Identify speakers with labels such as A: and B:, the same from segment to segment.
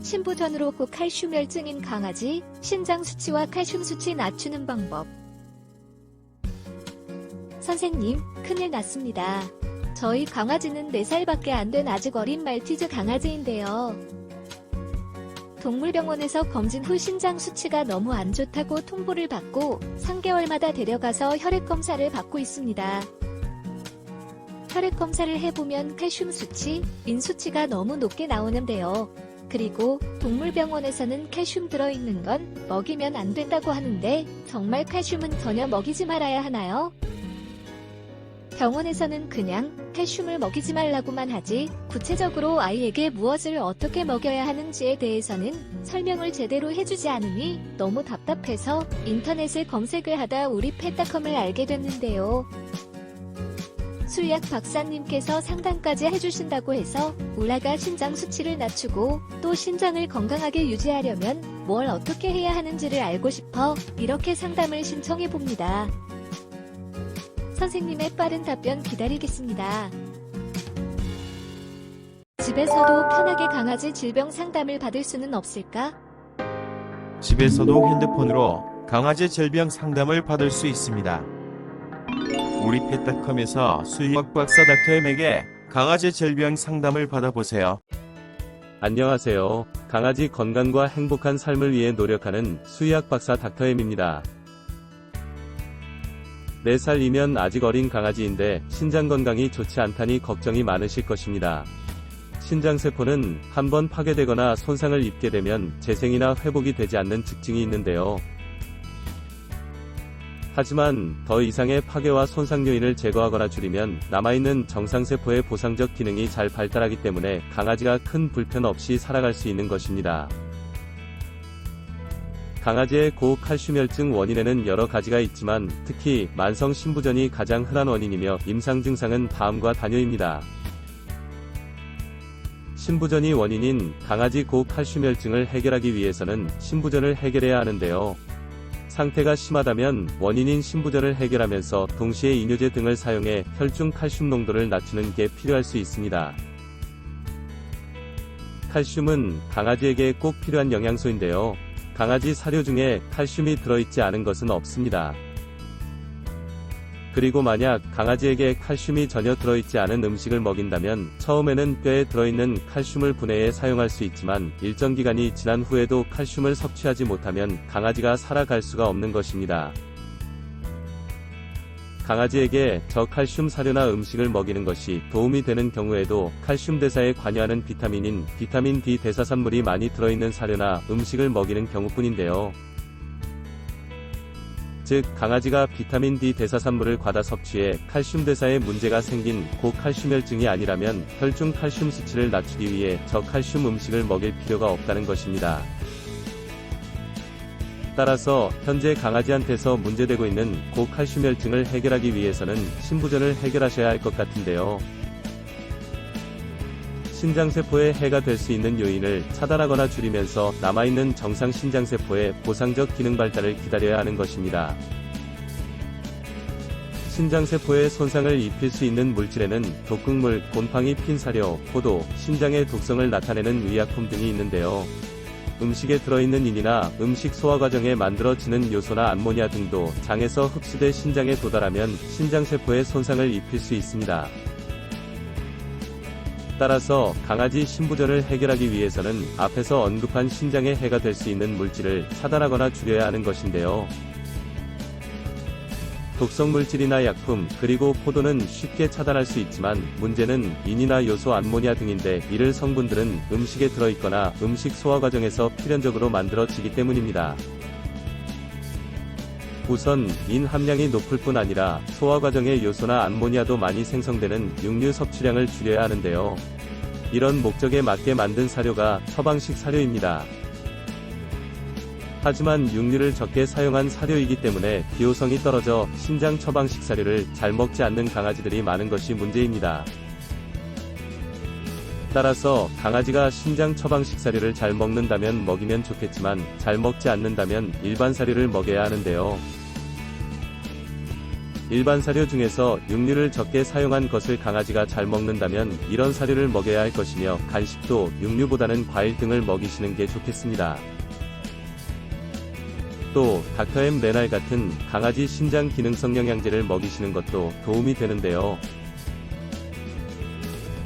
A: 신부전으로 고칼슘혈증인 강아지, 신장 수치와 칼슘 수치 낮추는 방법. 선생님, 큰일 났습니다. 저희 강아지는 4살밖에 안 된 아직 어린 말티즈 강아지인데요. 동물병원에서 검진 후 신장 수치가 너무 안 좋다고 통보를 받고 3개월마다 데려가서 혈액 검사를 받고 있습니다. 혈액 검사를 해보면 칼슘 수치, 린 수치가 너무 높게 나오는데요. 그리고 동물병원에서는 칼슘 들어있는 건 먹이면 안 된다고 하는데 정말 칼슘은 전혀 먹이지 말아야 하나요? 병원에서는 그냥 칼슘을 먹이지 말라고만 하지 구체적으로 아이에게 무엇을 어떻게 먹여야 하는지에 대해서는 설명을 제대로 해주지 않으니 너무 답답해서 인터넷에 검색을 하다 우리 펫닷컴을 알게 됐는데요. 수의학 박사님께서 상담까지 해주신다고 해서 우라가 신장 수치를 낮추고 또 신장을 건강하게 유지하려면 뭘 어떻게 해야 하는지를 알고 싶어 이렇게 상담을 신청해봅니다. 선생님의 빠른 답변 기다리겠습니다. 집에서도 편하게 강아지 질병 상담을 받을 수는 없을까?
B: 집에서도 핸드폰으로 강아지 질병 상담을 받을 수 있습니다. 우리 펫닷컴에서 수의학 박사 닥터엠에게 강아지 질병 상담을 받아보세요.
C: 안녕하세요. 강아지 건강과 행복한 삶을 위해 노력하는 수의학 박사 닥터엠입니다. 4살이면 아직 어린 강아지인데 신장 건강이 좋지 않다니 걱정이 많으실 것입니다. 신장세포는 한번 파괴되거나 손상을 입게 되면 재생이나 회복이 되지 않는 특징이 있는데요. 하지만 더 이상의 파괴와 손상 요인을 제거하거나 줄이면 남아있는 정상세포의 보상적 기능이 잘 발달하기 때문에 강아지가 큰 불편 없이 살아갈 수 있는 것입니다. 강아지의 고칼슘혈증 원인에는 여러 가지가 있지만 특히 만성 신부전이 가장 흔한 원인이며 임상 증상은 다음과 다녀입니다. 신부전이 원인인 강아지 고칼슘혈증을 해결하기 위해서는 신부전을 해결해야 하는데요. 상태가 심하다면 원인인 신부전을 해결하면서 동시에 이뇨제 등을 사용해 혈중 칼슘 농도를 낮추는 게 필요할 수 있습니다. 칼슘은 강아지에게 꼭 필요한 영양소인데요. 강아지 사료 중에 칼슘이 들어있지 않은 것은 없습니다. 그리고 만약 강아지에게 칼슘이 전혀 들어있지 않은 음식을 먹인다면 처음에는 뼈에 들어있는 칼슘을 분해해 사용할 수 있지만 일정 기간이 지난 후에도 칼슘을 섭취하지 못하면 강아지가 살아갈 수가 없는 것입니다. 강아지에게 저칼슘 사료나 음식을 먹이는 것이 도움이 되는 경우에도 칼슘 대사에 관여하는 비타민인 비타민 D 대사산물이 많이 들어있는 사료나 음식을 먹이는 경우뿐인데요. 즉 강아지가 비타민 D 대사산물을 과다 섭취해 칼슘 대사에 문제가 생긴 고칼슘혈증이 아니라면 혈중 칼슘 수치를 낮추기 위해 저칼슘 음식을 먹일 필요가 없다는 것입니다. 따라서 현재 강아지한테서 문제되고 있는 고칼슘혈증을 해결하기 위해서는 신부전을 해결하셔야 할 것 같은데요. 신장세포에 해가 될 수 있는 요인을 차단하거나 줄이면서 남아있는 정상 신장세포의 보상적 기능 발달을 기다려야 하는 것입니다. 신장세포에 손상을 입힐 수 있는 물질에는 독극물, 곰팡이 핀 사료, 포도, 신장의 독성을 나타내는 의약품 등이 있는데요. 음식에 들어있는 인이나 음식 소화 과정에 만들어지는 요소나 암모니아 등도 장에서 흡수돼 신장에 도달하면 신장세포에 손상을 입힐 수 있습니다. 따라서 강아지 신부전을 해결하기 위해서는 앞에서 언급한 신장에 해가 될 수 있는 물질을 차단하거나 줄여야 하는 것인데요. 독성물질이나 약품, 그리고 포도는 쉽게 차단할 수 있지만 문제는 인이나 요소 암모니아 등인데 이를 성분들은 음식에 들어있거나 음식 소화 과정에서 필연적으로 만들어지기 때문입니다. 우선 인 함량이 높을 뿐 아니라 소화 과정의 요소나 암모니아도 많이 생성되는 육류 섭취량을 줄여야 하는데요. 이런 목적에 맞게 만든 사료가 처방식 사료입니다. 하지만 육류를 적게 사용한 사료이기 때문에 기호성이 떨어져 신장 처방식 사료를 잘 먹지 않는 강아지들이 많은 것이 문제입니다. 따라서 강아지가 신장 처방식 사료를 잘 먹는다면 먹이면 좋겠지만 잘 먹지 않는다면 일반 사료를 먹여야 하는데요. 일반 사료 중에서 육류를 적게 사용한 것을 강아지가 잘 먹는다면 이런 사료를 먹여야 할 것이며, 간식도 육류보다는 과일 등을 먹이시는 게 좋겠습니다. 또 닥터엠 레날 같은 강아지 신장 기능성 영양제를 먹이시는 것도 도움이 되는데요.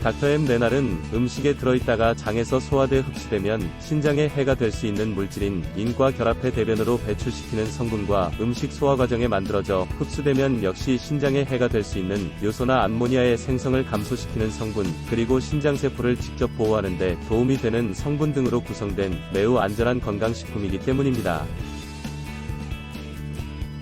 C: 닥터엠 레날은 음식에 들어있다가 장에서 소화돼 흡수되면 신장에 해가 될 수 있는 물질인 인과 결합해 대변으로 배출시키는 성분과 음식 소화 과정에 만들어져 흡수되면 역시 신장에 해가 될 수 있는 요소나 암모니아의 생성을 감소시키는 성분, 그리고 신장세포를 직접 보호하는 데 도움이 되는 성분 등으로 구성된 매우 안전한 건강식품이기 때문입니다.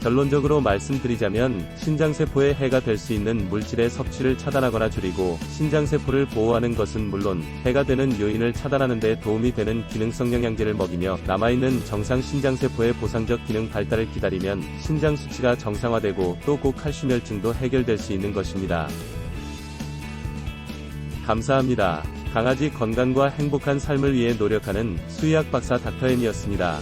C: 결론적으로 말씀드리자면, 신장세포에 해가 될 수 있는 물질의 섭취를 차단하거나 줄이고, 신장세포를 보호하는 것은 물론 해가 되는 요인을 차단하는 데 도움이 되는 기능성 영양제를 먹이며, 남아있는 정상 신장세포의 보상적 기능 발달을 기다리면 신장 수치가 정상화되고 또 고칼슘혈증도 해결될 수 있는 것입니다. 감사합니다. 강아지 건강과 행복한 삶을 위해 노력하는 수의학 박사 닥터엠이었습니다.